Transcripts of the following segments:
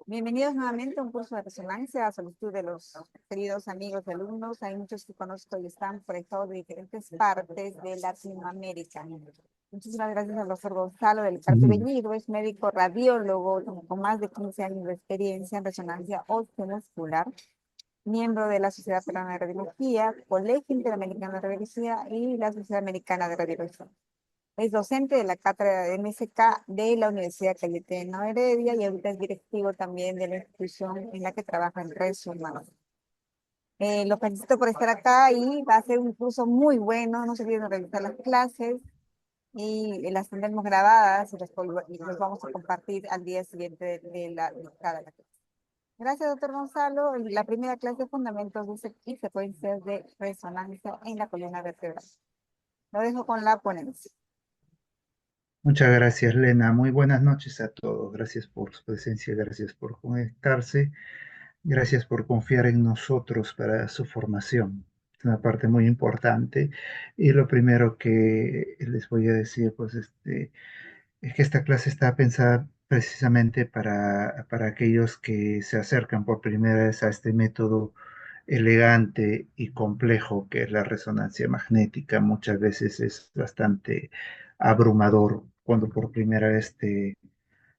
Bienvenidos nuevamente a un curso de resonancia a solicitud de los queridos amigos y alumnos. Hay muchos que conozco y están proyectados de diferentes partes de Latinoamérica. Muchísimas gracias al doctor Gonzalo del Carpio Mm. Bellido, es médico radiólogo con más de 15 años de experiencia en resonancia osteomuscular, miembro de la Sociedad Peruana de Radiología, Colegio Interamericano de Radiología y la Sociedad Americana de Radiología. Es docente de la cátedra de MSK de la Universidad Cayetano Heredia y ahorita es directivo también de la institución en la que trabaja en Recursos Humanos. Lo felicito por estar acá y va a ser un curso muy bueno. No se olviden de revisar las clases y las tendremos grabadas y los vamos a compartir al día siguiente de la dictada de la clase. Gracias, doctor Gonzalo. La primera clase de fundamentos y secuencias de resonancia en la columna vertebral. Lo dejo con la ponencia. Muchas gracias, Lena. Muy buenas noches a todos. Gracias por su presencia, gracias por conectarse, gracias por confiar en nosotros para su formación. Es una parte muy importante. Y lo primero que les voy a decir, pues, es que esta clase está pensada precisamente para aquellos que se acercan por primera vez a este método elegante y complejo que es la resonancia magnética. Muchas veces es bastante abrumador cuando por primera vez te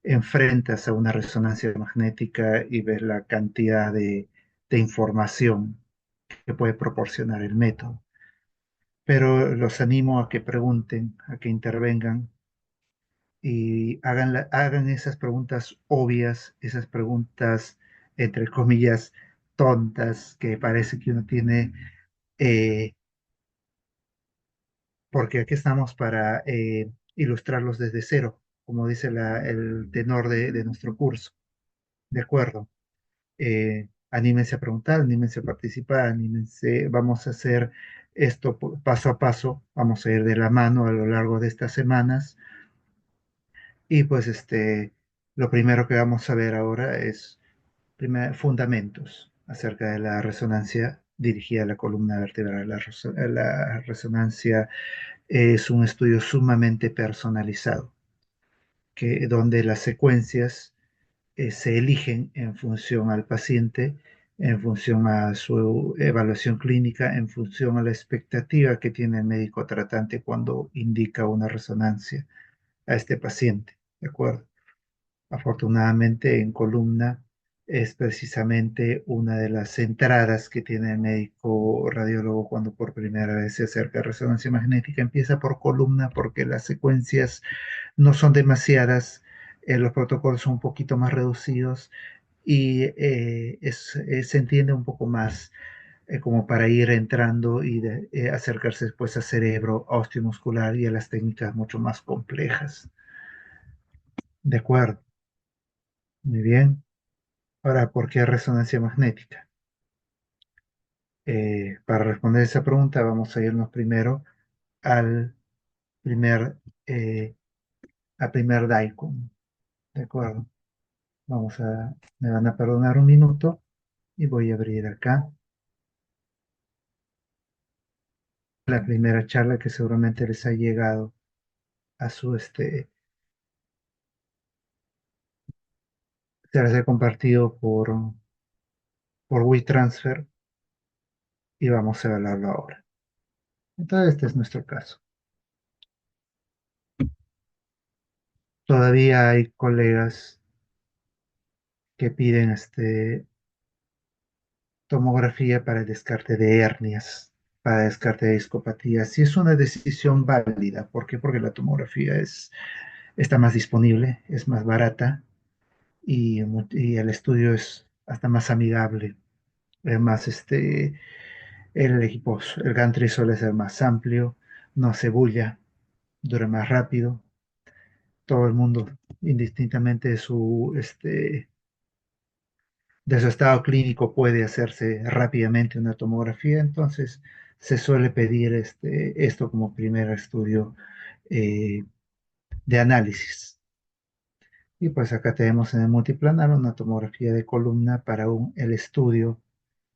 enfrentas a una resonancia magnética y ves la cantidad de información que puede proporcionar el método. Pero los animo a que pregunten, a que intervengan y hagan esas preguntas obvias, esas preguntas, entre comillas, tontas, que parece que uno tiene, eh, porque aquí estamos para ilustrarlos desde cero, como dice el tenor de nuestro curso. ¿De acuerdo? Anímense a preguntar, anímense a participar, anímense, vamos a hacer esto paso a paso, vamos a ir de la mano a lo largo de estas semanas. Y pues lo primero que vamos a ver ahora es fundamentos acerca de la resonancia dirigida a la columna vertebral. La resonancia es un estudio sumamente personalizado, donde las secuencias se eligen en función al paciente, en función a su evaluación clínica, en función a la expectativa que tiene el médico tratante cuando indica una resonancia a este paciente. ¿De acuerdo? Afortunadamente, en columna es precisamente una de las entradas que tiene el médico radiólogo cuando por primera vez se acerca a resonancia magnética. Empieza por columna porque las secuencias no son demasiadas, los protocolos son un poquito más reducidos y se entiende un poco más como para ir entrando y acercarse después a cerebro, a osteomuscular y a las técnicas mucho más complejas. De acuerdo, muy bien. Ahora, ¿por qué resonancia magnética? Para responder esa pregunta, vamos a irnos primero al primer, eh, al primer DICOM. ¿De acuerdo? Me van a perdonar un minuto y voy a abrir acá la primera charla que seguramente les ha llegado a se las he compartido por WeTransfer y vamos a hablarlo ahora. Entonces, este es nuestro caso. Todavía hay colegas que piden tomografía para el descarte de hernias, para descarte de discopatías. Sí, es una decisión válida. ¿Por qué? Porque la tomografía está más disponible, es más barata y el estudio es hasta más amigable. Además, el gantry suele ser más amplio, no se bulla, dura más rápido. Todo el mundo, indistintamente de su estado clínico, puede hacerse rápidamente una tomografía. Entonces, se suele pedir esto como primer estudio eh, de análisis. Y pues acá tenemos en el multiplanar una tomografía de columna para el estudio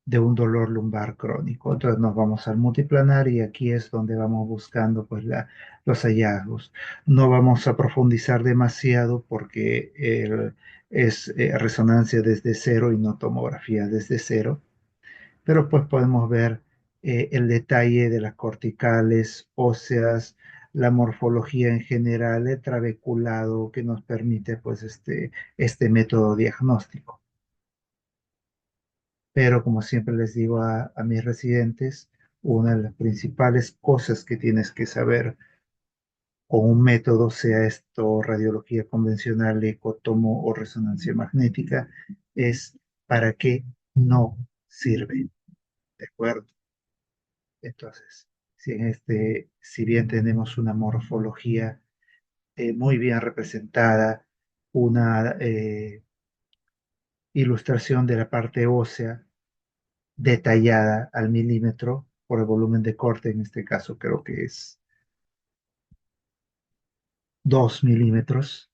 de un dolor lumbar crónico. Entonces nos vamos al multiplanar y aquí es donde vamos buscando pues los hallazgos. No vamos a profundizar demasiado porque es resonancia desde cero y no tomografía desde cero, pero pues podemos ver el detalle de las corticales, óseas, la morfología en general, el trabeculado que nos permite pues este método diagnóstico. Pero como siempre les digo a mis residentes, una de las principales cosas que tienes que saber con un método, sea esto radiología convencional, ecotomo o resonancia magnética, es para qué no sirve. ¿De acuerdo? Entonces, si bien tenemos una morfología muy bien representada, una ilustración de la parte ósea detallada al milímetro por el volumen de corte, en este caso creo que es 2 milímetros,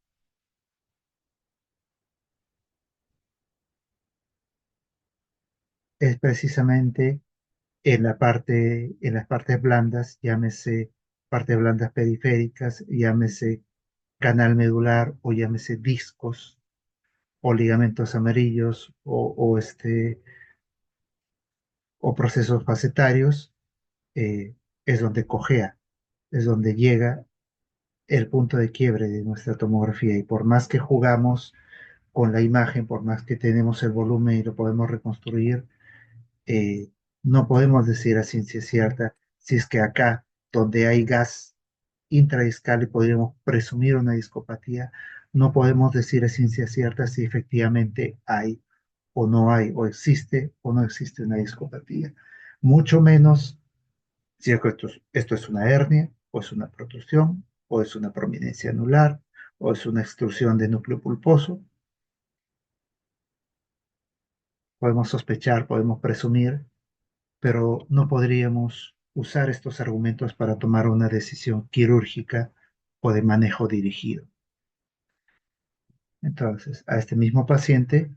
es precisamente en las partes blandas, llámese partes blandas periféricas, llámese canal medular o llámese discos o ligamentos amarillos o procesos facetarios, es donde cojea, es donde llega el punto de quiebre de nuestra tomografía. Y por más que jugamos con la imagen, por más que tenemos el volumen y lo podemos reconstruir, eh, no podemos decir a ciencia cierta si es que acá, donde hay gas intradiscal y podríamos presumir una discopatía, no podemos decir a ciencia cierta si efectivamente hay o no hay, o existe o no existe una discopatía. Mucho menos si es que esto es una hernia, o es una protrusión, o es una prominencia anular, o es una extrusión de núcleo pulposo. Podemos sospechar, podemos presumir, pero no podríamos usar estos argumentos para tomar una decisión quirúrgica o de manejo dirigido. Entonces, a este mismo paciente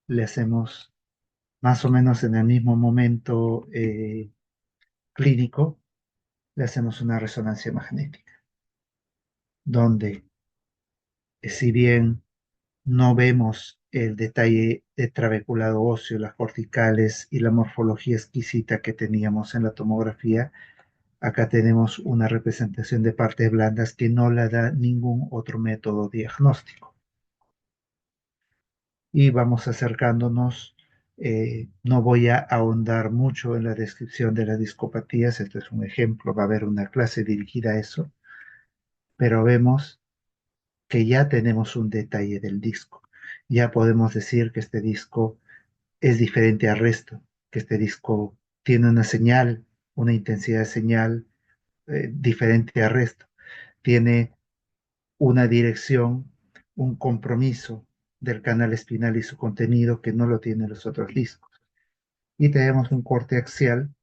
le hacemos más o menos en el mismo momento clínico, le hacemos una resonancia magnética, donde si bien no vemos el detalle de trabeculado óseo, las corticales y la morfología exquisita que teníamos en la tomografía, acá tenemos una representación de partes blandas que no la da ningún otro método diagnóstico. Y vamos acercándonos, no voy a ahondar mucho en la descripción de las discopatías, esto es un ejemplo, va a haber una clase dirigida a eso, pero vemos que ya tenemos un detalle del disco. Ya podemos decir que este disco es diferente al resto, que este disco tiene una señal, una intensidad de señal diferente al resto, tiene una dirección, un compromiso del canal espinal y su contenido que no lo tienen los otros discos. Y tenemos un corte axial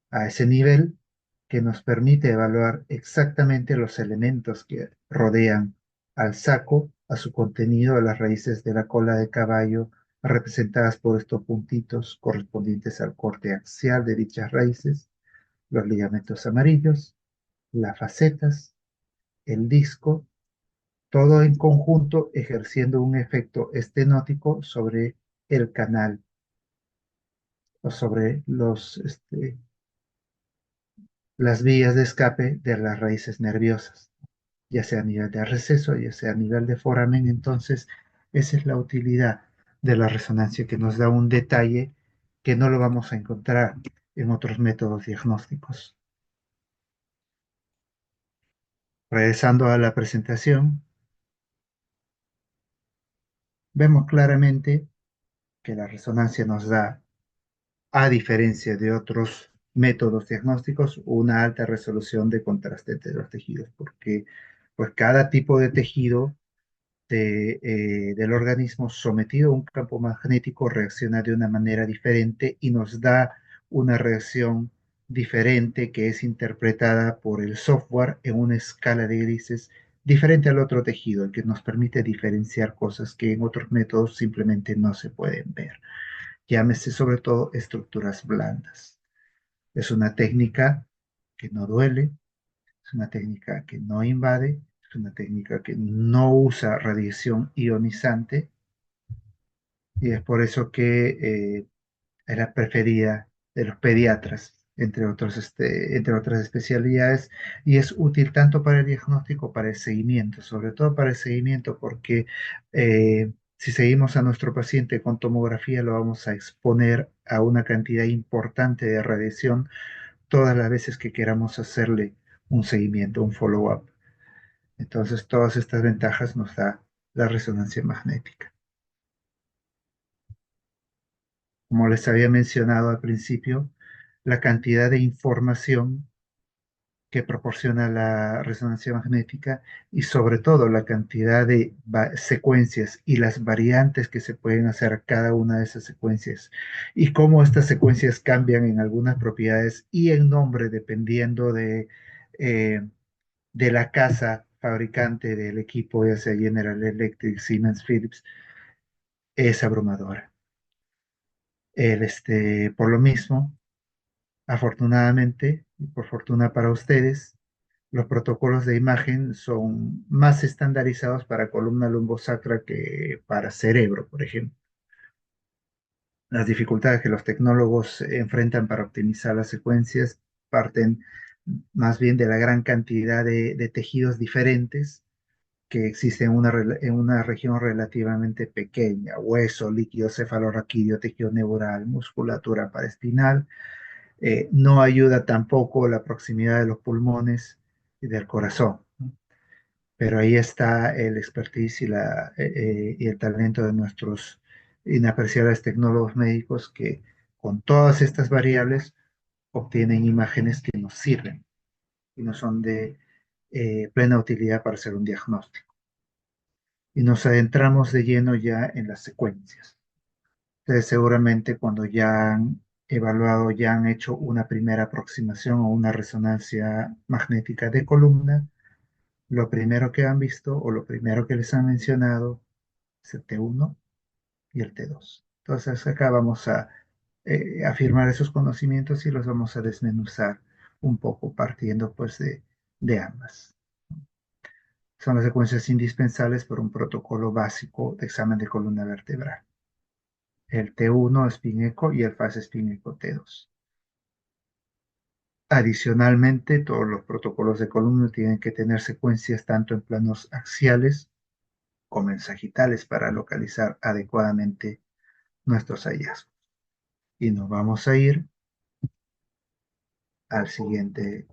a ese nivel que nos permite evaluar exactamente los elementos que rodean al saco, a su contenido, a las raíces de la cola de caballo, representadas por estos puntitos correspondientes al corte axial de dichas raíces, los ligamentos amarillos, las facetas, el disco, todo en conjunto ejerciendo un efecto estenótico sobre el canal o sobre las vías de escape de las raíces nerviosas, ya sea a nivel de receso, ya sea a nivel de foramen. Entonces, esa es la utilidad de la resonancia, que nos da un detalle que no lo vamos a encontrar en otros métodos diagnósticos. Regresando a la presentación, vemos claramente que la resonancia nos da, a diferencia de otros métodos diagnósticos, una alta resolución de contraste entre los tejidos, porque pues cada tipo de tejido del organismo sometido a un campo magnético reacciona de una manera diferente y nos da una reacción diferente que es interpretada por el software en una escala de grises diferente al otro tejido, el que nos permite diferenciar cosas que en otros métodos simplemente no se pueden ver. llámese sobre todo estructuras blandas. Es una técnica que no duele, es una técnica que no invade, es una técnica que no usa radiación ionizante y es por eso que es la preferida de los pediatras, entre otras especialidades, y es útil tanto para el diagnóstico, para el seguimiento, sobre todo para el seguimiento, porque si seguimos a nuestro paciente con tomografía, lo vamos a exponer a una cantidad importante de radiación todas las veces que queramos hacerle un seguimiento, un follow-up. Entonces, todas estas ventajas nos da la resonancia magnética. Como les había mencionado al principio, la cantidad de información que proporciona la resonancia magnética y sobre todo la cantidad de secuencias y las variantes que se pueden hacer a cada una de esas secuencias y cómo estas secuencias cambian en algunas propiedades y en nombre dependiendo eh, de la casa fabricante del equipo, ya sea General Electric, Siemens, Philips, es abrumadora. Por lo mismo, afortunadamente, y por fortuna para ustedes, los protocolos de imagen son más estandarizados para columna lumbosacra que para cerebro, por ejemplo. Las dificultades que los tecnólogos enfrentan para optimizar las secuencias parten más bien de la gran cantidad de tejidos diferentes que existen en una región relativamente pequeña: hueso, líquido cefalorraquídeo, tejido neural, musculatura paraespinal. No ayuda tampoco la proximidad de los pulmones y del corazón, ¿no? Pero ahí está el expertise y el talento de nuestros inapreciables tecnólogos médicos que con todas estas variables obtienen imágenes que nos sirven y no son de plena utilidad para hacer un diagnóstico. Y nos adentramos de lleno ya en las secuencias. Ustedes seguramente cuando ya han evaluado, ya han hecho una primera aproximación o una resonancia magnética de columna, lo primero que han visto o lo primero que les han mencionado es el T1 y el T2. Entonces acá vamos a afirmar esos conocimientos y los vamos a desmenuzar un poco partiendo pues de ambas. Son las secuencias indispensables por un protocolo básico de examen de columna vertebral: el T1 Spin Echo y el Fast Spin Echo T2. Adicionalmente, todos los protocolos de columna tienen que tener secuencias tanto en planos axiales como en sagitales para localizar adecuadamente nuestros hallazgos. Y nos vamos a ir al siguiente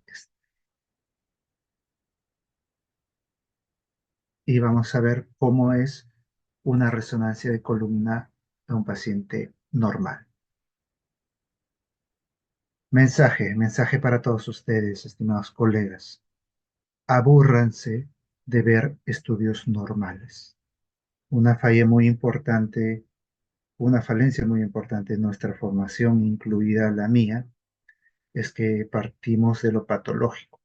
y vamos a ver cómo es una resonancia de columna de un paciente normal. Mensaje para todos ustedes, estimados colegas. Abúrranse de ver estudios normales. Una falla muy importante, una falencia muy importante en nuestra formación, incluida la mía, es que partimos de lo patológico.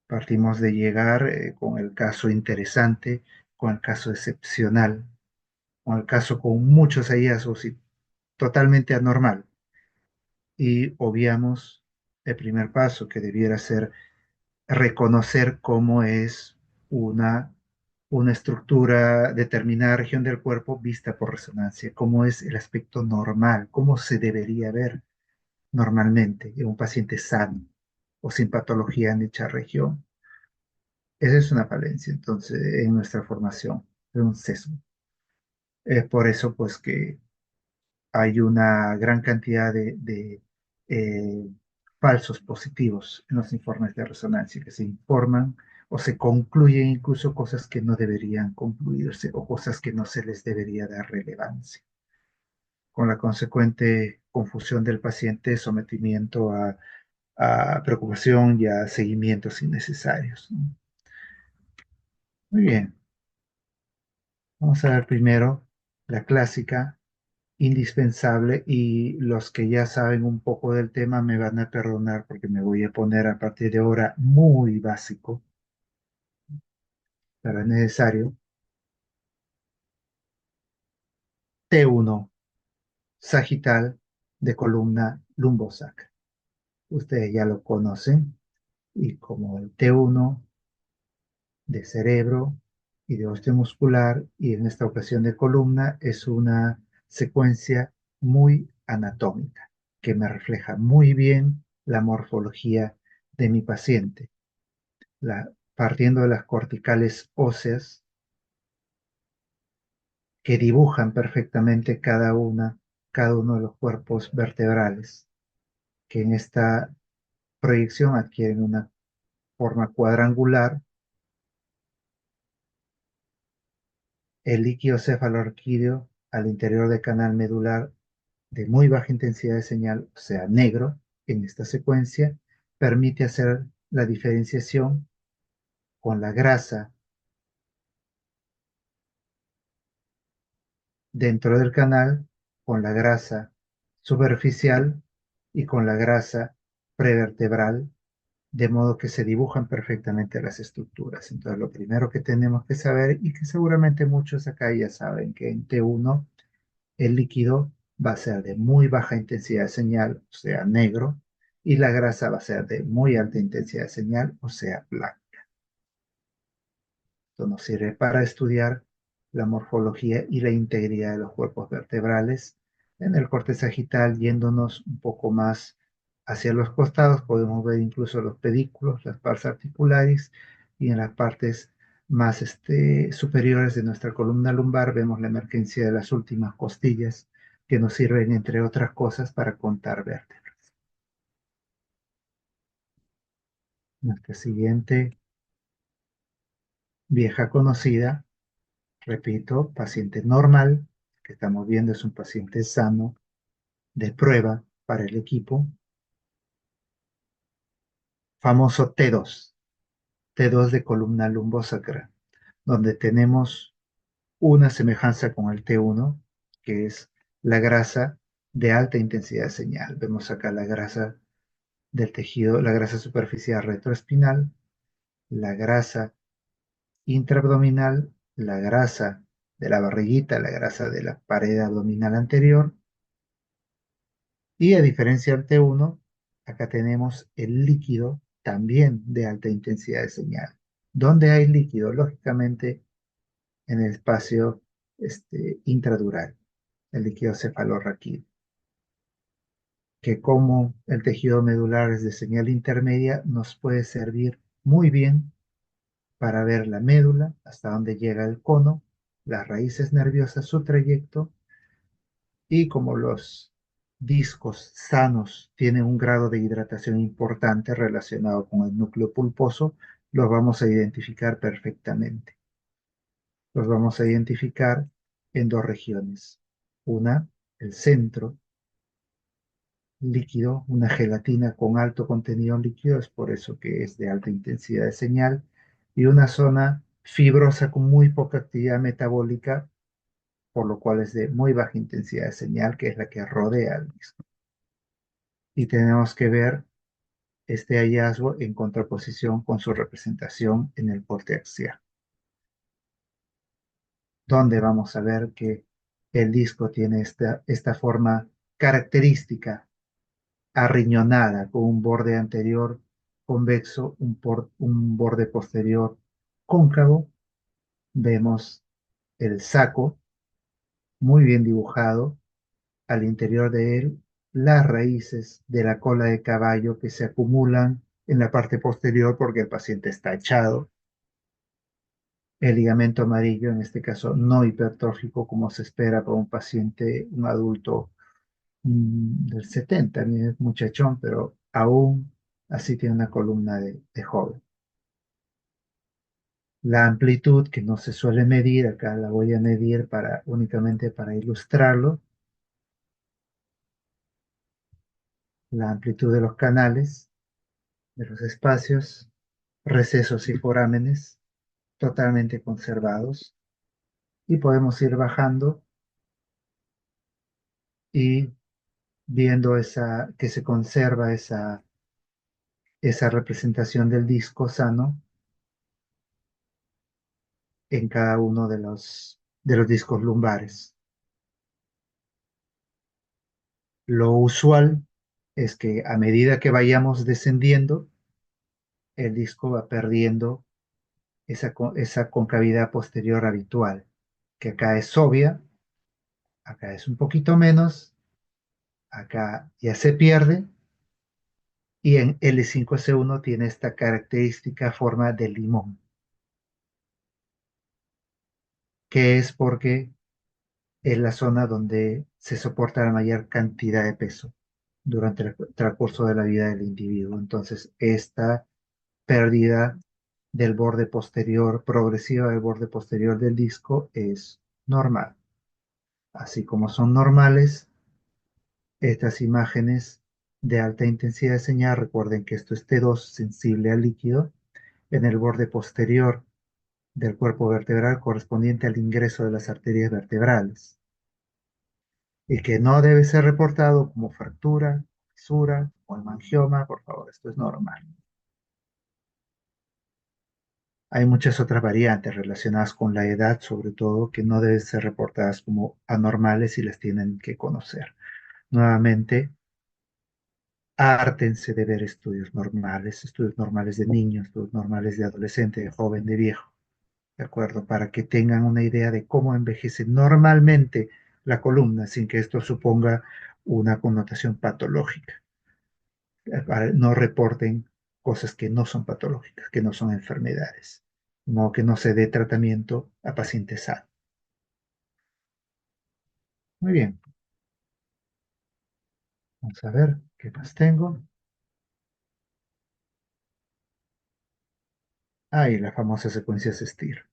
Partimos de llegar con el caso interesante, con el caso excepcional, con el caso con muchos hallazgos y totalmente anormal. Y obviamos el primer paso, que debiera ser reconocer cómo es una, una estructura, determinada región del cuerpo vista por resonancia, cómo es el aspecto normal, cómo se debería ver normalmente en un paciente sano o sin patología en dicha región. Esa es una falencia, entonces, en nuestra formación, es un sesgo. Es por eso, pues, que hay una gran cantidad de eh, falsos positivos en los informes de resonancia, que se informan o se concluyen incluso cosas que no deberían concluirse o cosas que no se les debería dar relevancia, con la consecuente confusión del paciente, sometimiento a preocupación y a seguimientos innecesarios, ¿no? Muy bien, vamos a ver primero la clásica indispensable, y los que ya saben un poco del tema me van a perdonar porque me voy a poner a partir de ahora muy básico, pero es necesario. T1, sagital de columna lumbosacra. Ustedes ya lo conocen y como el T1 de cerebro y de osteomuscular y en esta ocasión de columna es una secuencia muy anatómica que me refleja muy bien la morfología de mi paciente, partiendo de las corticales óseas que dibujan perfectamente cada uno de los cuerpos vertebrales, que en esta proyección adquieren una forma cuadrangular. El líquido cefalorraquídeo al interior del canal medular de muy baja intensidad de señal, o sea, negro, en esta secuencia, permite hacer la diferenciación con la grasa dentro del canal, con la grasa superficial y con la grasa prevertebral, de modo que se dibujan perfectamente las estructuras. Entonces, lo primero que tenemos que saber, y que seguramente muchos acá ya saben, que en T1 el líquido va a ser de muy baja intensidad de señal, o sea, negro, y la grasa va a ser de muy alta intensidad de señal, o sea, blanca. Esto nos sirve para estudiar la morfología y la integridad de los cuerpos vertebrales. En el corte sagital, yéndonos un poco más hacia los costados, podemos ver incluso los pedículos, las pars articularis, y en las partes más superiores de nuestra columna lumbar vemos la emergencia de las últimas costillas que nos sirven, entre otras cosas, para contar vértebras. Nuestra siguiente vieja conocida, repito, paciente normal, que estamos viendo es un paciente sano de prueba para el equipo, famoso T2, T2 de columna lumbosacra, donde tenemos una semejanza con el T1, que es la grasa de alta intensidad de señal. Vemos acá la grasa del tejido, la grasa superficial retroespinal, la grasa intraabdominal, la grasa de la barriguita, la grasa de la pared abdominal anterior. Y a diferencia del T1, acá tenemos el líquido también de alta intensidad de señal. ¿Dónde hay líquido? Lógicamente en el espacio intradural, el líquido cefalorraquídeo, que como el tejido medular es de señal intermedia, nos puede servir muy bien para ver la médula, hasta dónde llega el cono, las raíces nerviosas, su trayecto, y como los discos sanos tienen un grado de hidratación importante relacionado con el núcleo pulposo, los vamos a identificar perfectamente. Los vamos a identificar en dos regiones. Una, el centro líquido, una gelatina con alto contenido líquido, es por eso que es de alta intensidad de señal, y una zona fibrosa con muy poca actividad metabólica, por lo cual es de muy baja intensidad de señal, que es la que rodea al disco. Y tenemos que ver este hallazgo en contraposición con su representación en el corte axial, donde vamos a ver que el disco tiene esta forma característica, arriñonada, con un borde anterior convexo, un borde posterior cóncavo. Vemos el saco muy bien dibujado, al interior de él las raíces de la cola de caballo que se acumulan en la parte posterior porque el paciente está echado. El ligamento amarillo, en este caso no hipertrófico como se espera para un paciente, un adulto del 70, ni es muchachón, pero aún así tiene una columna de joven. La amplitud que no se suele medir, acá la voy a medir únicamente para ilustrarlo. La amplitud de los canales, de los espacios, recesos y forámenes totalmente conservados. Y podemos ir bajando y viendo que se conserva esa representación del disco sano en cada uno de los discos lumbares. Lo usual es que a medida que vayamos descendiendo, el disco va perdiendo esa concavidad posterior habitual, que acá es obvia, acá es un poquito menos, acá ya se pierde, y en L5S1 tiene esta característica forma de limón, que es porque es la zona donde se soporta la mayor cantidad de peso durante el transcurso de la vida del individuo. Entonces, esta pérdida del borde posterior, progresiva del borde posterior del disco, es normal. Así como son normales estas imágenes de alta intensidad de señal, recuerden que esto es T2 sensible al líquido, en el borde posterior del cuerpo vertebral correspondiente al ingreso de las arterias vertebrales y que no debe ser reportado como fractura, fisura o hemangioma, por favor, esto es normal. Hay muchas otras variantes relacionadas con la edad, sobre todo, que no deben ser reportadas como anormales y las tienen que conocer. Nuevamente, hártense de ver estudios normales de niños, estudios normales de adolescente, de joven, de viejo, ¿de acuerdo? Para que tengan una idea de cómo envejece normalmente la columna sin que esto suponga una connotación patológica. No reporten cosas que no son patológicas, que no son enfermedades, no que no se dé tratamiento a pacientes sanos. Muy bien, vamos a ver qué más tengo. Y la famosa secuencia STIR.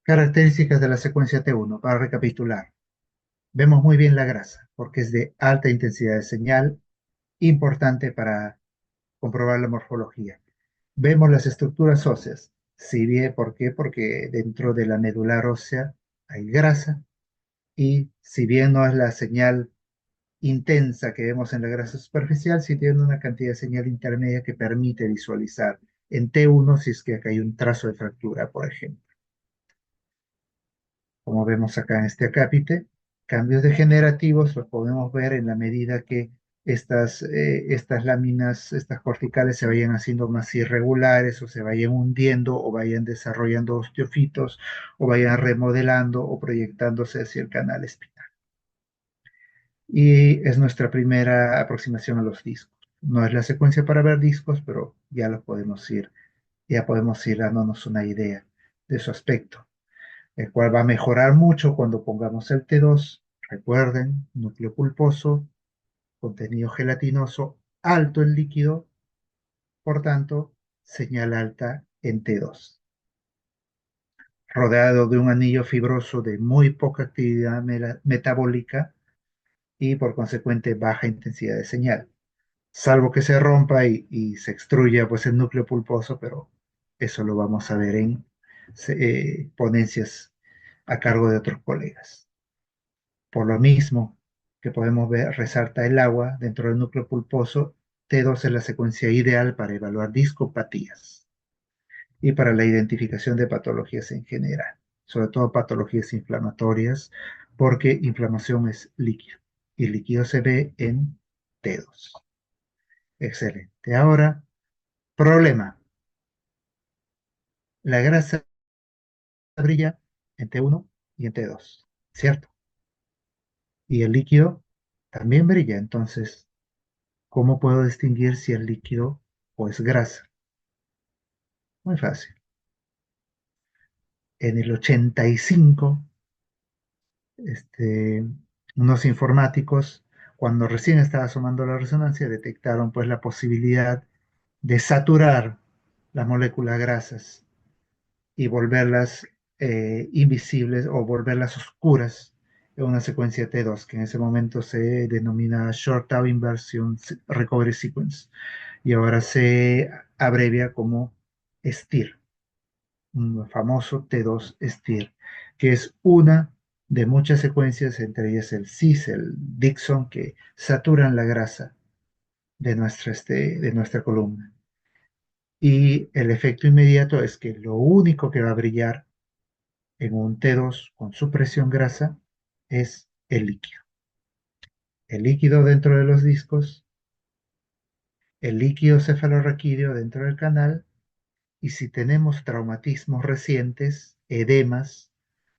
Características de la secuencia T1, para recapitular. Vemos muy bien la grasa, porque es de alta intensidad de señal, importante para comprobar la morfología. Vemos las estructuras óseas. Si bien, ¿por qué? Porque dentro de la medular ósea hay grasa, y si bien no es la señal intensa que vemos en la grasa superficial, sí tiene una cantidad de señal intermedia que permite visualizar en T1 si es que acá hay un trazo de fractura, por ejemplo. Como vemos acá en este acápite, cambios degenerativos los podemos ver en la medida que estas láminas, estas corticales se vayan haciendo más irregulares o se vayan hundiendo o vayan desarrollando osteofitos o vayan remodelando o proyectándose hacia el canal espinal. Y es nuestra primera aproximación a los discos. No es la secuencia para ver discos, pero ya podemos ir dándonos una idea de su aspecto, el cual va a mejorar mucho cuando pongamos el T2. Recuerden, núcleo pulposo, contenido gelatinoso, alto en líquido, por tanto, señal alta en T2. Rodeado de un anillo fibroso de muy poca actividad metabólica y por consecuente baja intensidad de señal, salvo que se rompa y se extruya pues el núcleo pulposo, pero eso lo vamos a ver en ponencias a cargo de otros colegas. Por lo mismo que podemos ver, resalta el agua dentro del núcleo pulposo. T2 es la secuencia ideal para evaluar discopatías y para la identificación de patologías en general, sobre todo patologías inflamatorias, porque inflamación es líquido y el líquido se ve en T2. Excelente. Ahora, problema. La grasa brilla en T1 y en T2, ¿cierto? Y el líquido también brilla. Entonces, ¿cómo puedo distinguir si el líquido o es grasa? Muy fácil. En el 85, este, unos informáticos, cuando recién estaba asomando la resonancia, detectaron pues la posibilidad de saturar las moléculas grasas y volverlas invisibles o volverlas oscuras en una secuencia T2, que en ese momento se denomina Short Tau Inversion Recovery Sequence y ahora se abrevia como STIR, un famoso T2 STIR, que es una de muchas secuencias, entre ellas el CIS, el Dixon, que saturan la grasa de nuestra columna. Y el efecto inmediato es que lo único que va a brillar en un T2 con supresión grasa es el líquido. El líquido dentro de los discos, el líquido cefalorraquídeo dentro del canal, y si tenemos traumatismos recientes, edemas,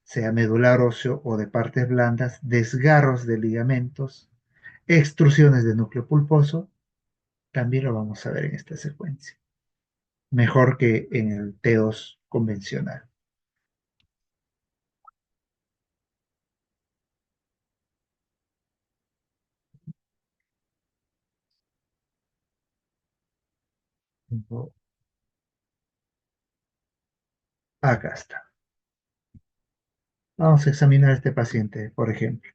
sea medular óseo o de partes blandas, desgarros de ligamentos, extrusiones de núcleo pulposo, también lo vamos a ver en esta secuencia. Mejor que en el T2 convencional. Acá está. Vamos a examinar a este paciente, por ejemplo.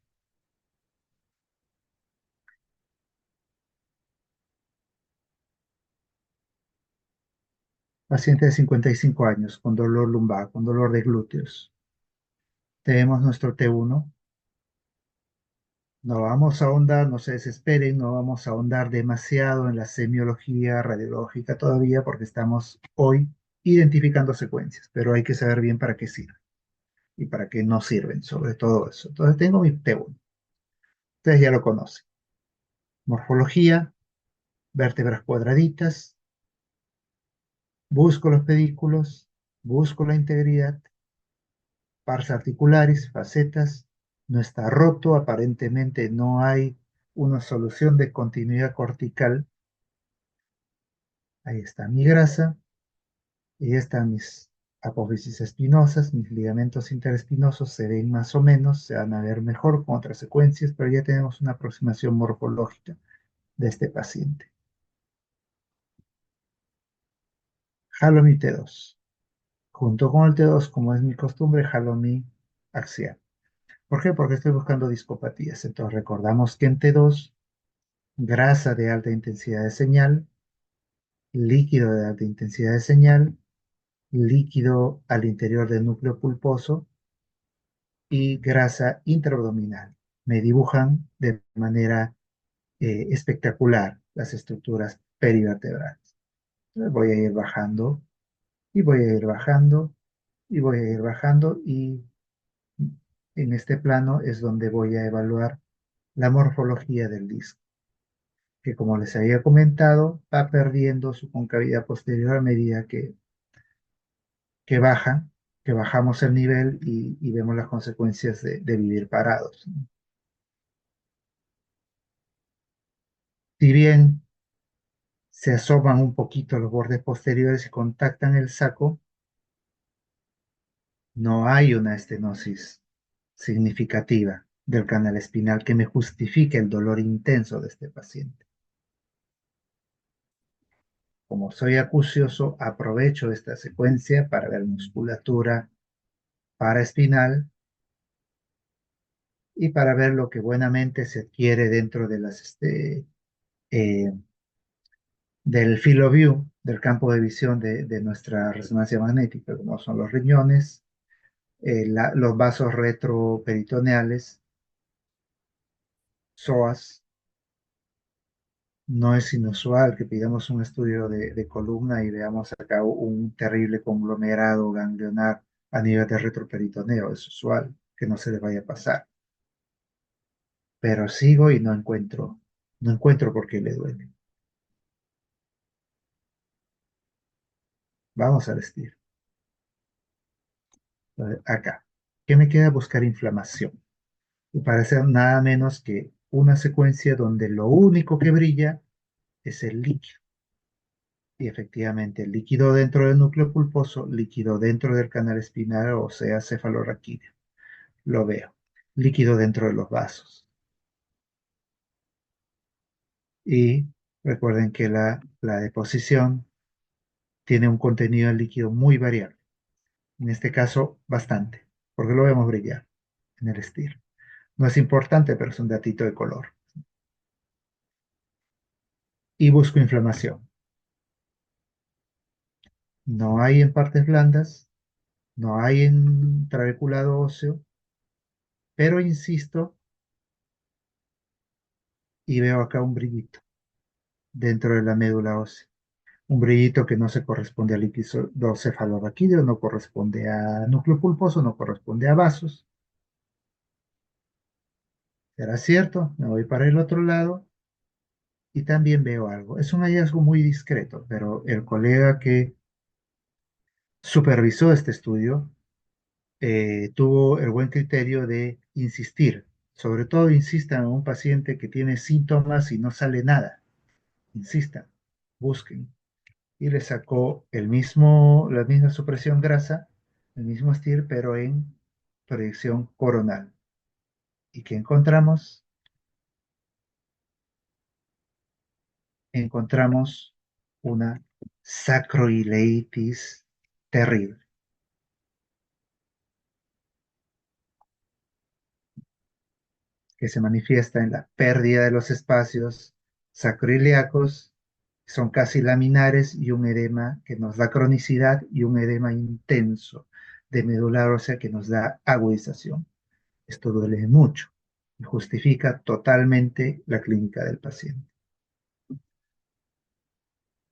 Paciente de 55 años, con dolor lumbar, con dolor de glúteos. Tenemos nuestro T1. No vamos a ahondar, no se desesperen, no vamos a ahondar demasiado en la semiología radiológica todavía porque estamos hoy identificando secuencias, pero hay que saber bien para qué sirven y para qué no sirven, sobre todo eso. Entonces tengo mi T1. Ustedes ya lo conocen. Morfología, vértebras cuadraditas, busco los pedículos, busco la integridad, pars articularis, facetas, no está roto, aparentemente no hay una solución de continuidad cortical. Ahí está mi grasa, y están mis apófisis espinosas, mis ligamentos interespinosos se ven más o menos, se van a ver mejor con otras secuencias, pero ya tenemos una aproximación morfológica de este paciente. Jalo mi T2. Junto con el T2, como es mi costumbre, jalo mi axial. ¿Por qué? Porque estoy buscando discopatías. Entonces recordamos que en T2, grasa de alta intensidad de señal, líquido de alta intensidad de señal, líquido al interior del núcleo pulposo y grasa intraabdominal. Me dibujan de manera espectacular las estructuras perivertebrales. Entonces voy a ir bajando y voy a ir bajando y voy a ir bajando y en este plano es donde voy a evaluar la morfología del disco, que como les había comentado, va perdiendo su concavidad posterior a medida que baja, que bajamos el nivel y vemos las consecuencias de vivir parados. Si bien se asoman un poquito los bordes posteriores y contactan el saco, no hay una estenosis significativa del canal espinal que me justifique el dolor intenso de este paciente. Como soy acucioso, aprovecho esta secuencia para ver musculatura paraespinal y para ver lo que buenamente se adquiere dentro de eh, del field of view, del campo de visión de nuestra resonancia magnética, como son los riñones, los vasos retroperitoneales, psoas. No es inusual que pidamos un estudio de columna y veamos acá un terrible conglomerado ganglionar a nivel de retroperitoneo. Es usual que no se le vaya a pasar. Pero sigo y no encuentro por qué le duele. Vamos a vestir. Acá. ¿Qué me queda? Buscar inflamación. Y parece nada menos que una secuencia donde lo único que brilla es el líquido. Y efectivamente, el líquido dentro del núcleo pulposo, líquido dentro del canal espinal, o sea, cefalorraquídeo. Lo veo. Líquido dentro de los vasos. Y recuerden que la deposición tiene un contenido de líquido muy variable. En este caso, bastante, porque lo vemos brillar en el STIR. No es importante, pero es un datito de color. Y busco inflamación. No hay en partes blandas, no hay en trabeculado óseo, pero insisto y veo acá un brillito dentro de la médula ósea. Un brillito que no se corresponde al líquido cefalorraquídeo, no corresponde a núcleo pulposo, no corresponde a vasos. ¿Será cierto? Me voy para el otro lado y también veo algo. Es un hallazgo muy discreto, pero el colega que supervisó este estudio tuvo el buen criterio de insistir. Sobre todo insistan en un paciente que tiene síntomas y no sale nada. Insistan, busquen. Y le sacó la misma supresión grasa, el mismo STIR, pero en proyección coronal. ¿Y qué encontramos? Encontramos una sacroileitis terrible, que se manifiesta en la pérdida de los espacios sacroiliacos, son casi laminares y un edema que nos da cronicidad y un edema intenso de medular ósea que nos da agudización. Esto duele mucho y justifica totalmente la clínica del paciente.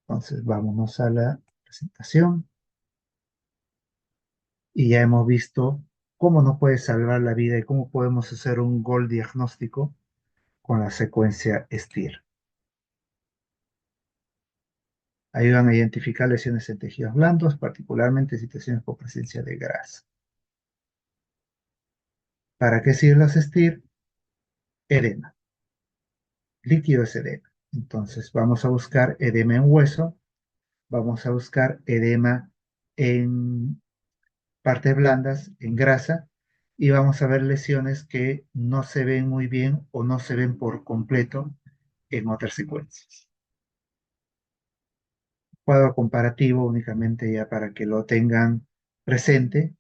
Entonces, vámonos a la presentación y ya hemos visto cómo nos puede salvar la vida y cómo podemos hacer un gol diagnóstico con la secuencia STIR. Ayudan a identificar lesiones en tejidos blandos, particularmente en situaciones con presencia de grasa. ¿Para qué sirven las STIR? Edema. Líquido es edema. Entonces vamos a buscar edema en hueso, vamos a buscar edema en partes blandas, en grasa, y vamos a ver lesiones que no se ven muy bien o no se ven por completo en otras secuencias. Cuadro comparativo únicamente ya para que lo tengan presente,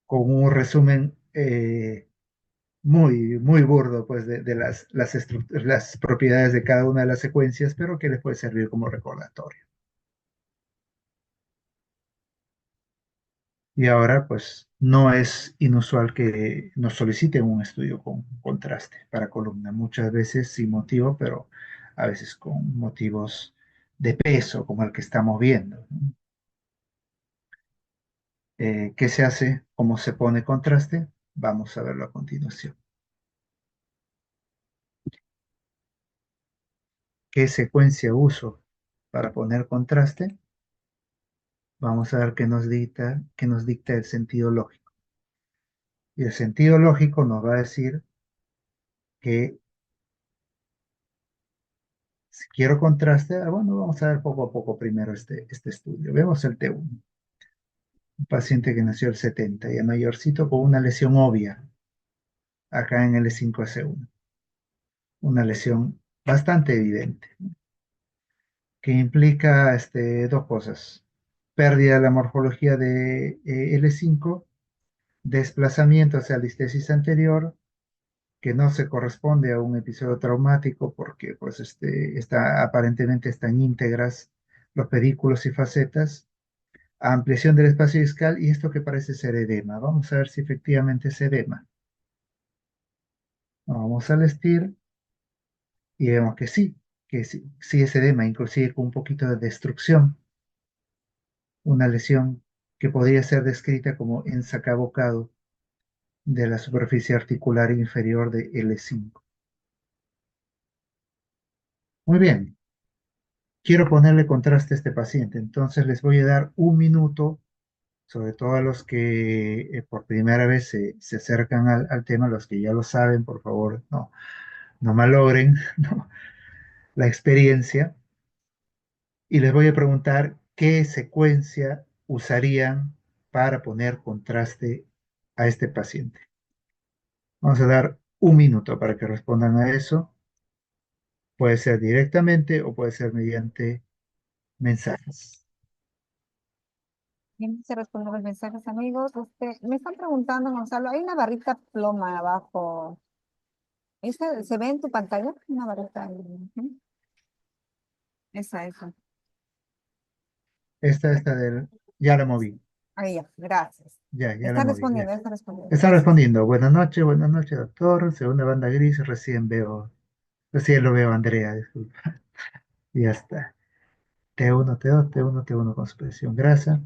con un resumen muy burdo pues, de las propiedades de cada una de las secuencias, pero que les puede servir como recordatorio. Y ahora, pues, no es inusual que nos soliciten un estudio con contraste para columna, muchas veces sin motivo, pero a veces con motivos de peso, como el que estamos viendo, ¿no? ¿Qué se hace? ¿Cómo se pone contraste? Vamos a verlo a continuación. ¿Qué secuencia uso para poner contraste? Vamos a ver qué nos dicta el sentido lógico. Y el sentido lógico nos va a decir que si quiero contraste, bueno, vamos a ver poco a poco primero este estudio. Vemos el T1, un paciente que nació el 70, ya mayorcito con una lesión obvia acá en L5S1, una lesión bastante evidente, que implica dos cosas: pérdida de la morfología de L5, desplazamiento hacia la listesis anterior, que no se corresponde a un episodio traumático porque pues, aparentemente están íntegras los pedículos y facetas, ampliación del espacio discal y esto que parece ser edema. Vamos a ver si efectivamente es edema. Vamos al STIR y vemos que sí es edema, inclusive con un poquito de destrucción, una lesión que podría ser descrita como ensacabocado de la superficie articular inferior de L5. Muy bien, quiero ponerle contraste a este paciente, entonces les voy a dar un minuto, sobre todo a los que por primera vez se acercan al tema, los que ya lo saben, por favor, no malogren ¿no? la experiencia, y les voy a preguntar qué secuencia usarían para poner contraste a este paciente. Vamos a dar un minuto para que respondan a eso. Puede ser directamente o puede ser mediante mensajes. Bien, se responden los mensajes, amigos. Me están preguntando, Gonzalo, hay una barrita ploma abajo. ¿Se ve en tu pantalla? Una barrita. Ujú. Esa. Esta del, ya la moví, Ahí ya, gracias. ya la moví, ya. Está respondiendo. Está Gracias. respondiendo. Buenas noches, doctor. Segunda banda gris, recién lo veo, Andrea, disculpa. Ya está. T1, T2, T1, T1 con supresión grasa.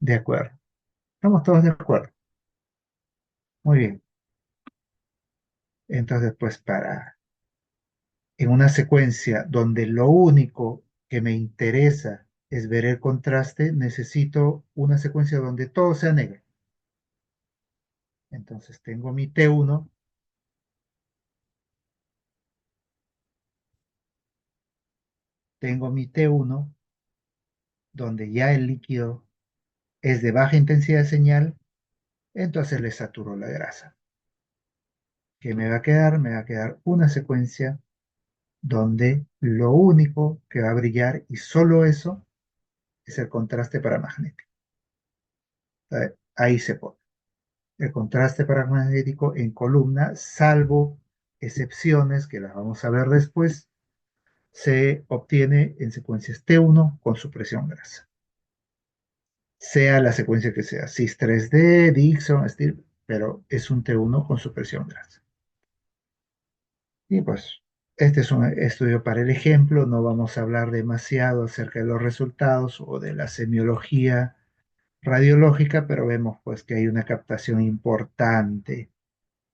De acuerdo. Estamos todos de acuerdo. Muy bien. Entonces, pues en una secuencia donde lo único que me interesa es ver el contraste, necesito una secuencia donde todo sea negro. Entonces tengo mi T1, tengo mi T1, donde ya el líquido es de baja intensidad de señal, entonces le saturo la grasa. ¿Qué me va a quedar? Me va a quedar una secuencia donde lo único que va a brillar, y solo eso, es el contraste paramagnético. Ahí se pone. El contraste paramagnético en columna, salvo excepciones que las vamos a ver después, se obtiene en secuencias T1 con supresión grasa. Sea la secuencia que sea, CIS 3D, Dixon, Steel, pero es un T1 con supresión grasa. Y pues, este es un estudio para el ejemplo, no vamos a hablar demasiado acerca de los resultados o de la semiología radiológica, pero vemos pues que hay una captación importante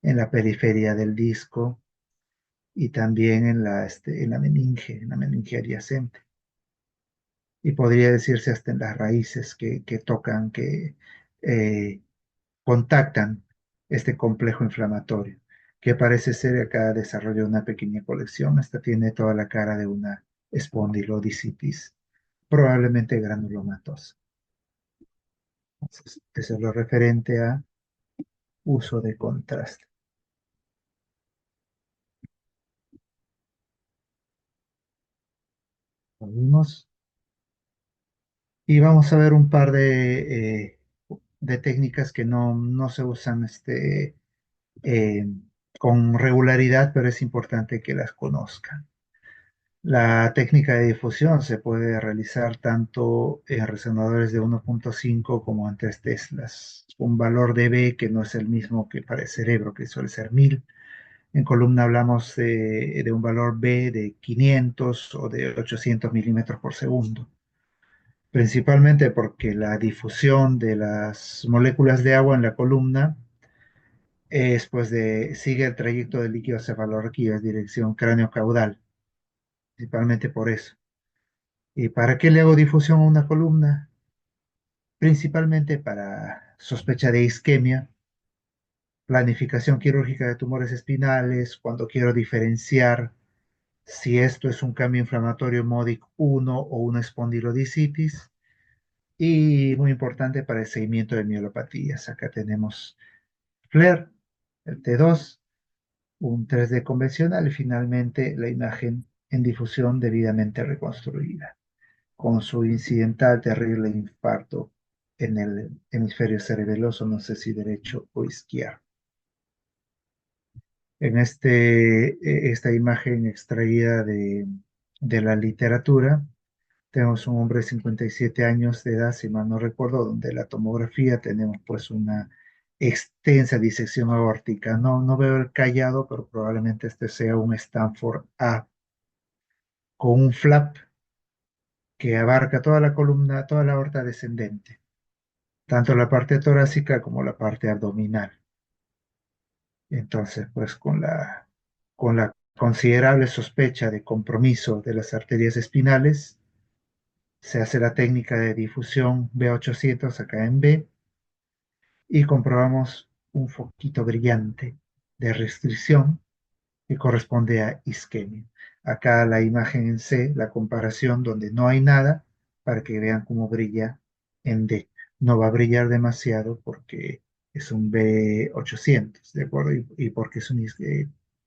en la periferia del disco y también en la meninge adyacente. Y podría decirse hasta en las raíces que tocan, que eh, contactan este complejo inflamatorio, que parece ser acá desarrolla una pequeña colección. Esta tiene toda la cara de una espondilodicitis, probablemente granulomatosa. Entonces, eso es lo referente a uso de contraste. Lo vimos. Y vamos a ver un par de técnicas que no se usan eh, con regularidad, pero es importante que las conozcan. La técnica de difusión se puede realizar tanto en resonadores de 1.5 como en 3 teslas. Un valor de B que no es el mismo que para el cerebro, que suele ser 1000. En columna hablamos de un valor B de 500 o de 800 milímetros por segundo, principalmente porque la difusión de las moléculas de agua en la columna sigue el trayecto del líquido cefalorraquídeo en dirección cráneo-caudal, principalmente por eso. ¿Y para qué le hago difusión a una columna? Principalmente para sospecha de isquemia, planificación quirúrgica de tumores espinales, cuando quiero diferenciar si esto es un cambio inflamatorio MODIC 1 o una espondilodicitis, y muy importante para el seguimiento de miolopatías. Acá tenemos FLAIR, el T2, un 3D convencional y finalmente la imagen en difusión debidamente reconstruida, con su incidental terrible infarto en el hemisferio cerebeloso, no sé si derecho o izquierdo. En esta imagen extraída de la literatura, tenemos un hombre de 57 años de edad, si mal no recuerdo, donde la tomografía tenemos pues una extensa disección aórtica. No veo el callado, pero probablemente este sea un Stanford A con un flap que abarca toda la columna, toda la aorta descendente, tanto la parte torácica como la parte abdominal. Entonces, pues con la considerable sospecha de compromiso de las arterias espinales, se hace la técnica de difusión B800 acá en B y comprobamos un foquito brillante de restricción que corresponde a isquemia. Acá la imagen en C, la comparación donde no hay nada, para que vean cómo brilla en D. No va a brillar demasiado porque es un B800, ¿de acuerdo? Y porque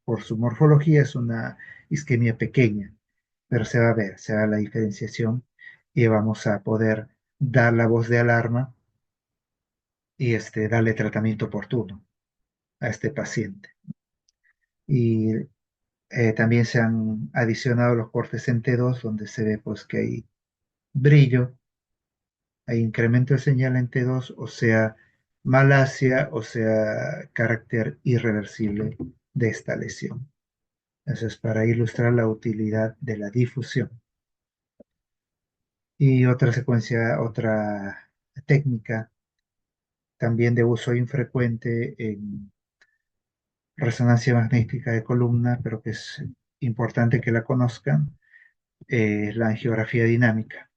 por su morfología es una isquemia pequeña, pero se va a ver, se va a ver la diferenciación y vamos a poder dar la voz de alarma y darle tratamiento oportuno a este paciente. Y también se han adicionado los cortes en T2, donde se ve pues que hay brillo, hay incremento de señal en T2, o sea, malasia, o sea, carácter irreversible de esta lesión. Eso es para ilustrar la utilidad de la difusión. Y otra secuencia, otra técnica también de uso infrecuente en resonancia magnética de columna, pero que es importante que la conozcan, es la angiografía dinámica.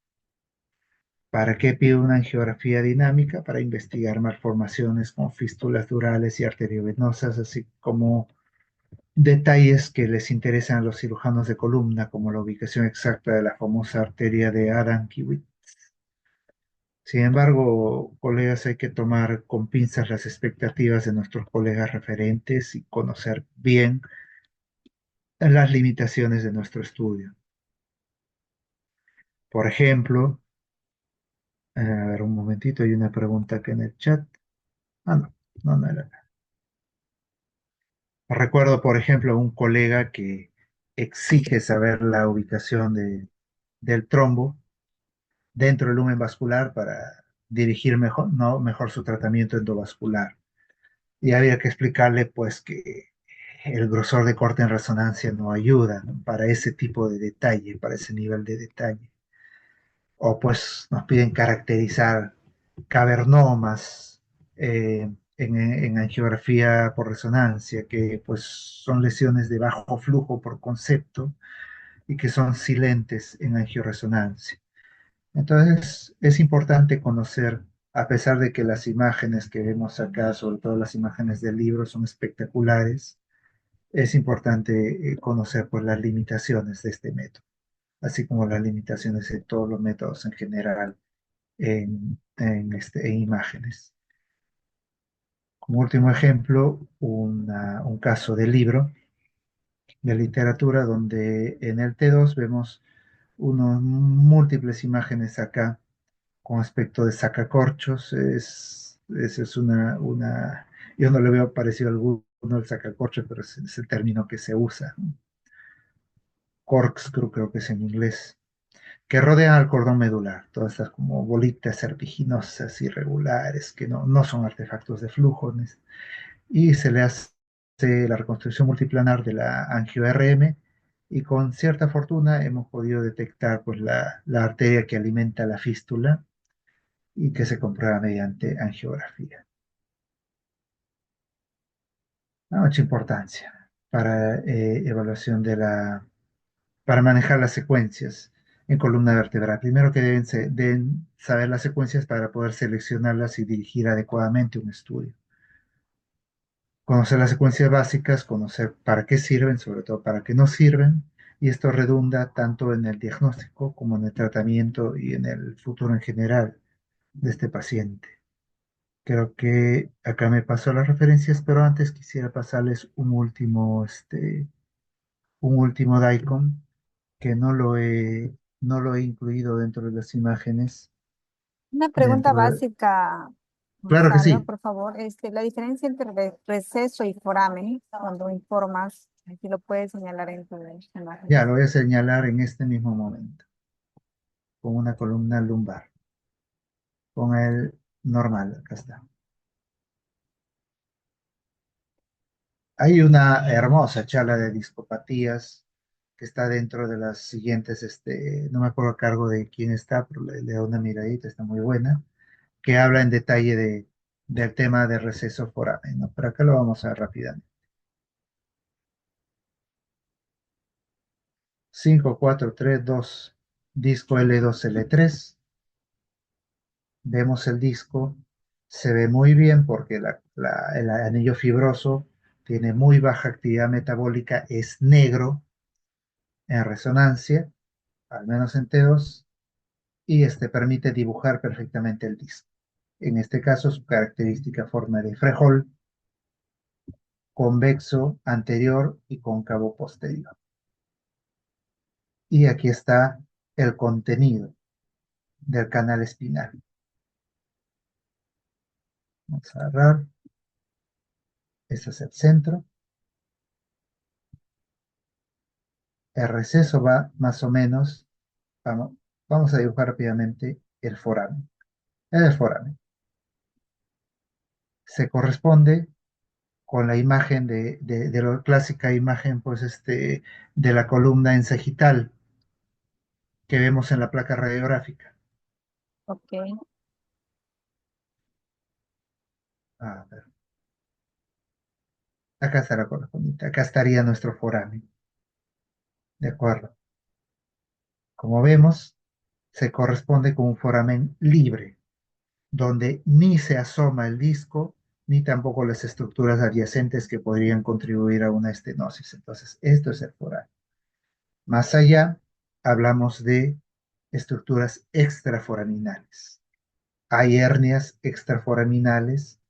¿Para qué pido una angiografía dinámica? Para investigar malformaciones como fístulas durales y arteriovenosas, así como detalles que les interesan a los cirujanos de columna, como la ubicación exacta de la famosa arteria de Adam-Kiewit. Sin embargo, colegas, hay que tomar con pinzas las expectativas de nuestros colegas referentes y conocer bien las limitaciones de nuestro estudio. Por ejemplo, a ver un momentito, hay una pregunta acá en el chat. Ah, no, no era. Recuerdo, por ejemplo, a un colega que exige saber la ubicación del trombo dentro del lumen vascular para dirigir mejor, no, mejor su tratamiento endovascular. Y había que explicarle pues que el grosor de corte en resonancia no ayuda, ¿no? Para ese tipo de detalle, para ese nivel de detalle. O pues nos piden caracterizar cavernomas en angiografía por resonancia, que pues son lesiones de bajo flujo por concepto y que son silentes en angioresonancia. Entonces es importante conocer, a pesar de que las imágenes que vemos acá, sobre todo las imágenes del libro, son espectaculares, es importante conocer pues, las limitaciones de este método, así como las limitaciones de todos los métodos en general en imágenes. Como último ejemplo, un caso de libro de literatura donde en el T2 vemos unos múltiples imágenes acá con aspecto de sacacorchos. Es yo no le veo parecido a alguno el sacacorchos, pero es el término que se usa, ¿no? Corkscrew creo que es en inglés, que rodean al cordón medular, todas estas como bolitas serpiginosas irregulares que no son artefactos de flujo, y se le hace la reconstrucción multiplanar de la angio-RM y con cierta fortuna hemos podido detectar pues, la arteria que alimenta la fístula y que se comprueba mediante angiografía. Mucha importancia para evaluación para manejar las secuencias en columna vertebral. Primero que deben saber las secuencias para poder seleccionarlas y dirigir adecuadamente un estudio. Conocer las secuencias básicas, conocer para qué sirven, sobre todo para qué no sirven, y esto redunda tanto en el diagnóstico como en el tratamiento y en el futuro en general de este paciente. Creo que acá me pasó las referencias, pero antes quisiera pasarles un último DICOM que no lo he incluido dentro de las imágenes. Una pregunta Dentro de... básica, Claro que Gonzalo, sí, por favor. La diferencia entre receso y foramen, cuando informas, si lo puedes señalar en tus ya imágenes. lo voy a señalar en este mismo momento, con una columna lumbar, con el normal, acá está. Hay una hermosa charla de discopatías que está dentro de las siguientes, no me acuerdo a cargo de quién está, pero le doy una miradita, está muy buena, que habla en detalle del tema de receso foramen, ¿no? Pero acá lo vamos a ver rápidamente. 5, 4, 3, 2, disco L2, L3. Vemos el disco, se ve muy bien porque el anillo fibroso tiene muy baja actividad metabólica, es negro en resonancia, al menos en T2, y permite dibujar perfectamente el disco. En este caso, su característica forma de frejol, convexo anterior y cóncavo posterior. Y aquí está el contenido del canal espinal. Vamos a agarrar, este es el centro. El receso va más o menos, vamos, vamos a dibujar rápidamente el foramen. El foramen se corresponde con la imagen de la clásica imagen, pues, de la columna en sagital. que vemos en la placa radiográfica. Ok, A ver, acá está la correspondiente, acá estaría nuestro foramen, ¿de acuerdo? Como vemos, se corresponde con un foramen libre, donde ni se asoma el disco, ni tampoco las estructuras adyacentes que podrían contribuir a una estenosis. Entonces, esto es el foramen. Más allá, hablamos de estructuras extraforaminales. Hay hernias extraforaminales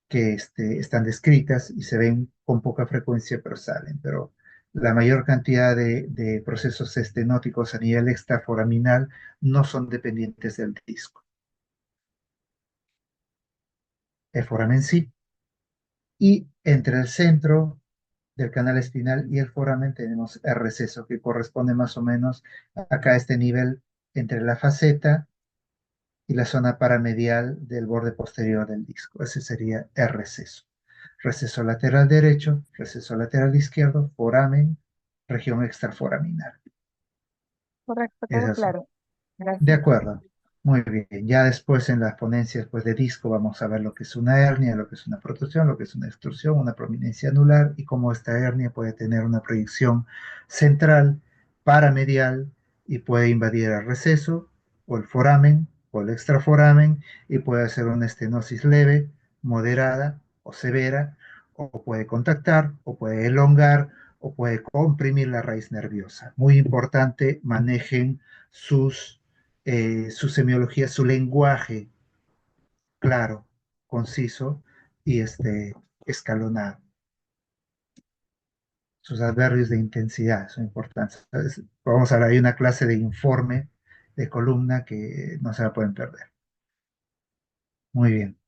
que están descritas y se ven con poca frecuencia, pero salen. Pero la mayor cantidad de procesos estenóticos a nivel extraforaminal no son dependientes del disco. El foramen sí. Y entre el centro del canal espinal y el foramen tenemos el receso, que corresponde más o menos acá a este nivel entre la faceta y la zona paramedial del borde posterior del disco. Ese sería el receso. Receso lateral derecho, receso lateral izquierdo, foramen, región extraforaminal. correcto, todo Esas son. claro. De Gracias. acuerdo. Muy bien. Ya después en las ponencias pues, de disco vamos a ver lo que es una hernia, lo que es una protrusión, lo que es una extrusión, una prominencia anular y cómo esta hernia puede tener una proyección central, paramedial y puede invadir el receso o el foramen o el extraforamen y puede hacer una estenosis leve, moderada o severa o puede contactar o puede elongar o puede comprimir la raíz nerviosa. Muy importante, manejen su semiología, su lenguaje claro, conciso y escalonado. Sus adverbios de intensidad son importantes. Vamos a ver, hay una clase de informe de columna que no se la pueden perder. Muy bien,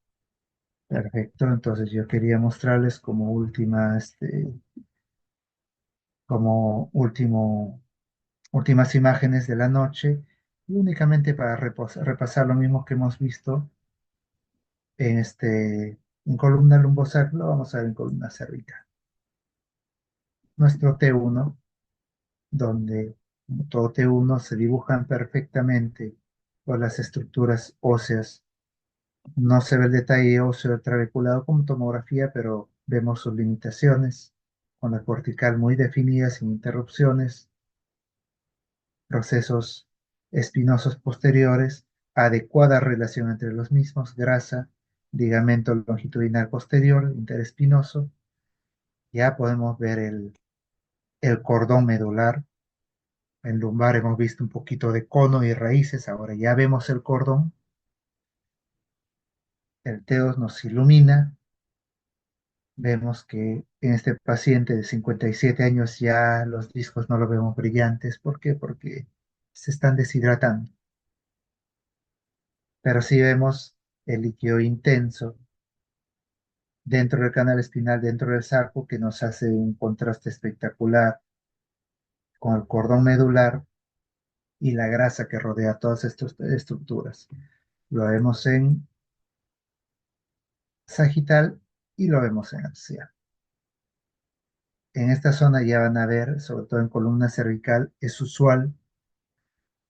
perfecto. Entonces yo quería mostrarles como últimas imágenes de la noche y únicamente para repasar lo mismo que hemos visto en columna lumbosacral, lo vamos a ver en columna cervical. Nuestro T1, donde todo T1 se dibujan perfectamente por las estructuras óseas. No se ve el detalle óseo trabeculado como tomografía, pero vemos sus limitaciones, con la cortical muy definida, sin interrupciones, procesos espinosos posteriores, adecuada relación entre los mismos, grasa, ligamento longitudinal posterior, interespinoso. Ya podemos ver el cordón medular. En lumbar hemos visto un poquito de cono y raíces, ahora ya vemos el cordón. El TEOS nos ilumina. Vemos que en este paciente de 57 años ya los discos no los vemos brillantes. ¿Por qué? Porque se están deshidratando. Pero sí vemos el líquido intenso dentro del canal espinal, dentro del saco, que nos hace un contraste espectacular con el cordón medular y la grasa que rodea todas estas estructuras. Lo vemos en sagital y lo vemos en axial. En esta zona ya van a ver, sobre todo en columna cervical, es usual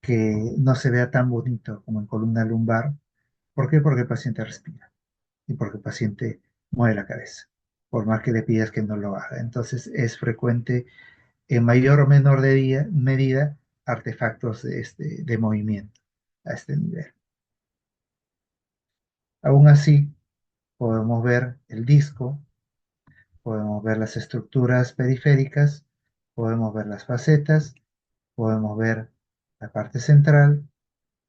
que no se vea tan bonito como en columna lumbar. ¿Por qué? Porque el paciente respira y porque el paciente mueve la cabeza, por más que le pidas que no lo haga. Entonces es frecuente en mayor o menor medida artefactos de movimiento a este nivel. Aún así, podemos ver el disco, podemos ver las estructuras periféricas, podemos ver las facetas, podemos ver la parte central,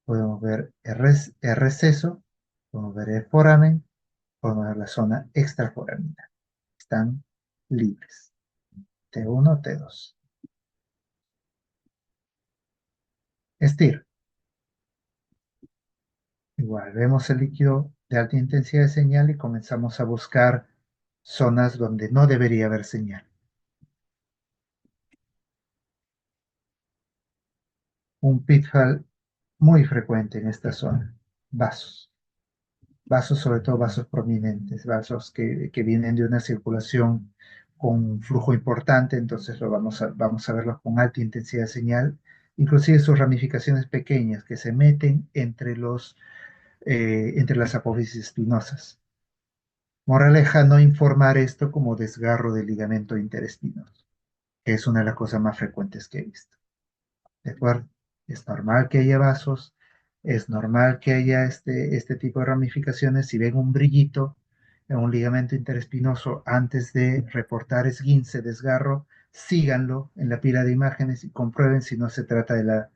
podemos ver el receso, podemos ver el foramen, podemos ver la zona extraforaminal. Están libres. T1, T2. Estir. Igual, vemos el líquido de alta intensidad de señal y comenzamos a buscar zonas donde no debería haber señal. Un pitfall muy frecuente en esta zona. Vasos. Vasos, sobre todo vasos prominentes, vasos que vienen de una circulación con un flujo importante, entonces vamos a verlos con alta intensidad de señal inclusive sus ramificaciones pequeñas que se meten entre las apófisis espinosas. Moraleja, no informar esto como desgarro del ligamento interespinoso, que es una de las cosas más frecuentes que he visto. ¿De acuerdo? Es normal que haya vasos, es normal que haya este tipo de ramificaciones. Si ven un brillito en un ligamento interespinoso antes de reportar esguince, desgarro, síganlo en la pila de imágenes y comprueben si no se trata de la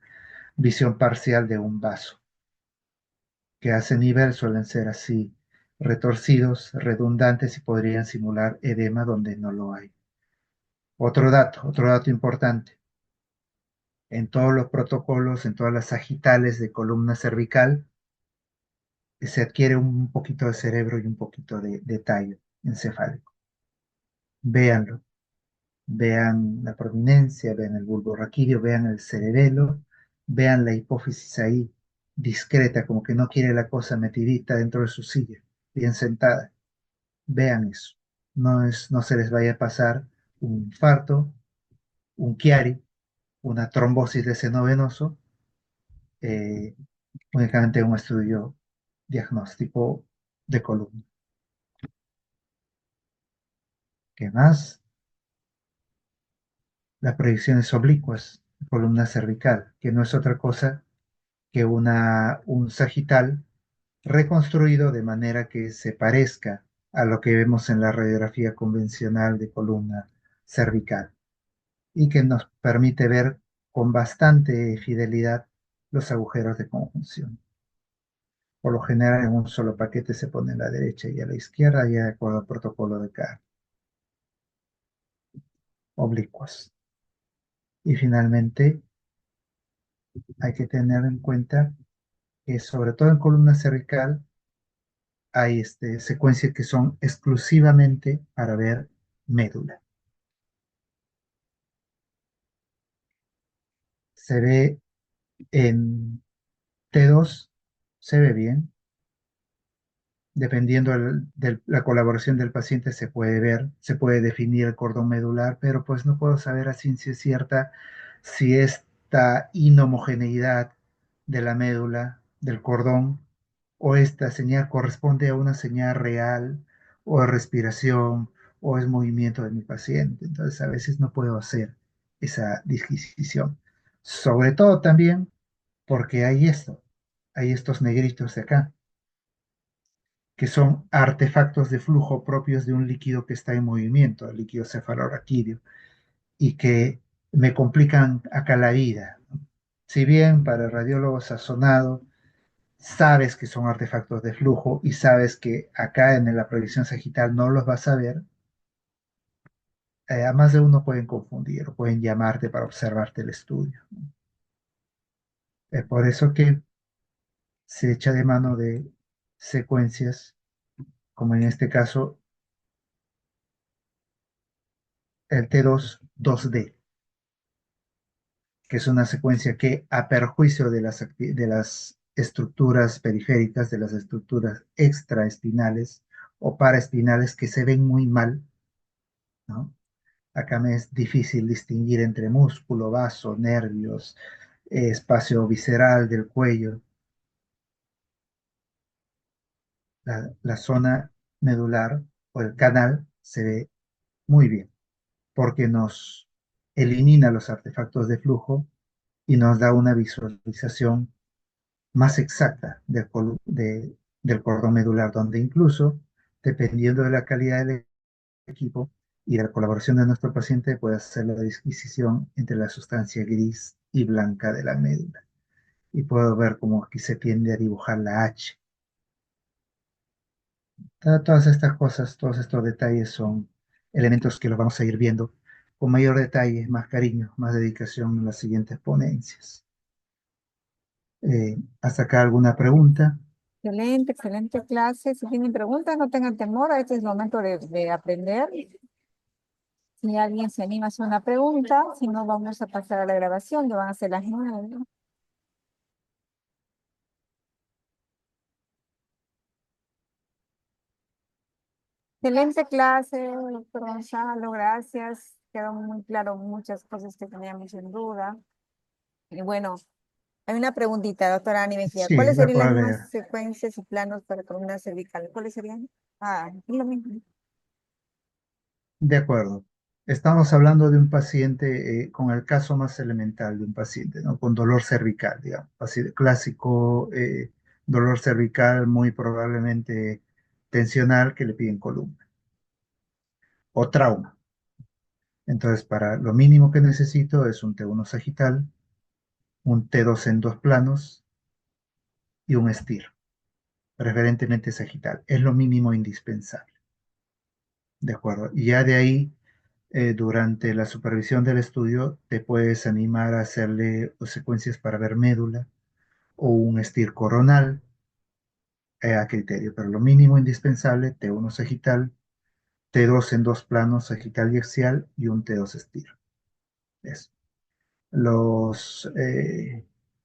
visión parcial de un vaso, que a ese nivel suelen ser así retorcidos, redundantes y podrían simular edema donde no lo hay. Otro dato importante. En todos los protocolos, en todas las sagitales de columna cervical, se adquiere un poquito de cerebro y un poquito de tallo encefálico. Véanlo, vean la prominencia, vean el bulbo raquídeo, vean el cerebelo, vean la hipófisis ahí, discreta, como que no quiere la cosa metidita dentro de su silla, bien sentada. Vean eso. No se les vaya a pasar un infarto, un Chiari, una trombosis de seno venoso, eh, únicamente un estudio diagnóstico de columna. ¿Qué más? Las proyecciones oblicuas, columna cervical, que no es otra cosa que un sagital reconstruido de manera que se parezca a lo que vemos en la radiografía convencional de columna cervical y que nos permite ver con bastante fidelidad los agujeros de conjunción. Por lo general en un solo paquete se pone a la derecha y a la izquierda, ya de acuerdo al protocolo de cada oblicuas. Y finalmente hay que tener en cuenta que sobre todo en columna cervical hay secuencias que son exclusivamente para ver médula. Se ve en T2, se ve bien, dependiendo de la colaboración del paciente se puede ver, se puede definir el cordón medular, pero pues no puedo saber a ciencia cierta si esta inhomogeneidad de la médula, del cordón, o esta señal corresponde a una señal real, o es respiración, o es movimiento de mi paciente. Entonces a veces no puedo hacer esa disquisición. Sobre todo también porque hay estos negritos de acá que son artefactos de flujo propios de un líquido que está en movimiento, el líquido cefalorraquídeo, y que me complican acá la vida. Si bien para el radiólogo sazonado sabes que son artefactos de flujo y sabes que acá en la proyección sagital no los vas a ver, a más de uno pueden confundir o pueden llamarte para observarte el estudio. Es por eso que se echa de mano de secuencias, como en este caso el T2 2D, que es una secuencia que, a perjuicio de las estructuras periféricas, de las estructuras extraespinales o paraespinales que se ven muy mal, ¿no? Acá me es difícil distinguir entre músculo, vaso, nervios, espacio visceral del cuello. La zona medular o el canal se ve muy bien porque nos elimina los artefactos de flujo y nos da una visualización más exacta del cordón medular, donde incluso, dependiendo de la calidad del equipo y de la colaboración de nuestro paciente, puede hacer la disquisición entre la sustancia gris y blanca de la médula. Y puedo ver cómo aquí se tiende a dibujar la H. Todas estas cosas, todos estos detalles son elementos que los vamos a ir viendo con mayor detalle, más cariño, más dedicación en las siguientes ponencias. ¿Hasta acá alguna pregunta? Excelente, excelente clase. Si tienen preguntas, no tengan temor. Este es el momento de aprender. Si alguien se anima a hacer una pregunta, si no, vamos a pasar a la grabación, que van a ser las 9, ¿no? Excelente clase, doctor Gonzalo, gracias. Quedó muy claro muchas cosas que teníamos en duda. Y bueno, hay una preguntita, doctora Ani Mejía. Sí, ¿Cuáles la serían las puedo demás leer. secuencias y planos para columna cervical? ¿Cuáles serían? Ah, es lo mismo. De acuerdo. Estamos hablando de un paciente con el caso más elemental de un paciente, ¿no? Con dolor cervical, digamos. Clásico dolor cervical muy probablemente tensional que le piden columna o trauma. Entonces, para lo mínimo que necesito es un T1 sagital, un T2 en dos planos y un STIR, preferentemente sagital. Es lo mínimo indispensable. De acuerdo. Y ya de ahí durante la supervisión del estudio te puedes animar a hacerle secuencias para ver médula o un STIR coronal a criterio, pero lo mínimo indispensable, T1 sagital, T2 en dos planos, sagital y axial, y un T2 STIR. Eso. Los,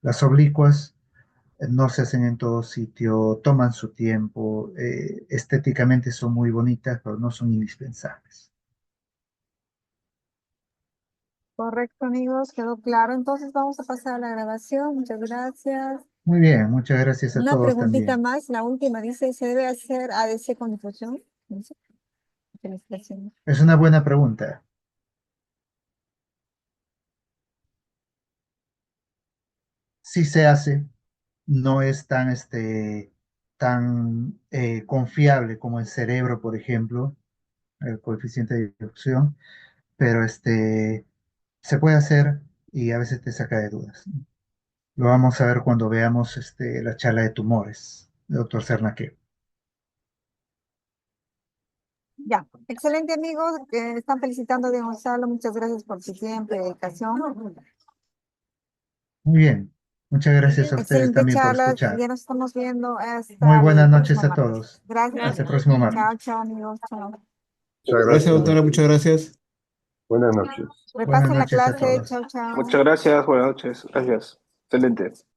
las oblicuas no se hacen en todo sitio, toman su tiempo, estéticamente son muy bonitas, pero no son indispensables. Correcto, amigos, quedó claro. Entonces vamos a pasar a la grabación. Muchas gracias. Muy bien, muchas gracias a Una todos preguntita también. más, la última dice, ¿se debe hacer ADC con difusión? Dice, felicitaciones. Es una buena pregunta. Sí se hace, no es tan, tan confiable como el cerebro, por ejemplo, el coeficiente de difusión, pero se puede hacer y a veces te saca de dudas. Lo vamos a ver cuando veamos la charla de tumores, del doctor Cernaque. Ya, excelente amigos, están felicitando de Gonzalo, muchas gracias por su tiempo y dedicación. Muy bien, muchas gracias a ustedes Excelente también por charla, escuchar. ya nos estamos viendo Muy hasta el buenas próximo noches a martes. todos. Gracias, Hasta el próximo martes. chao, chao amigos, chao. Muchas Gracias, gracias. doctora, muchas gracias. Buenas noches. Buenas Repasen la noches a clase, todos. chao, chao. Muchas gracias, buenas noches. Gracias. Excelente.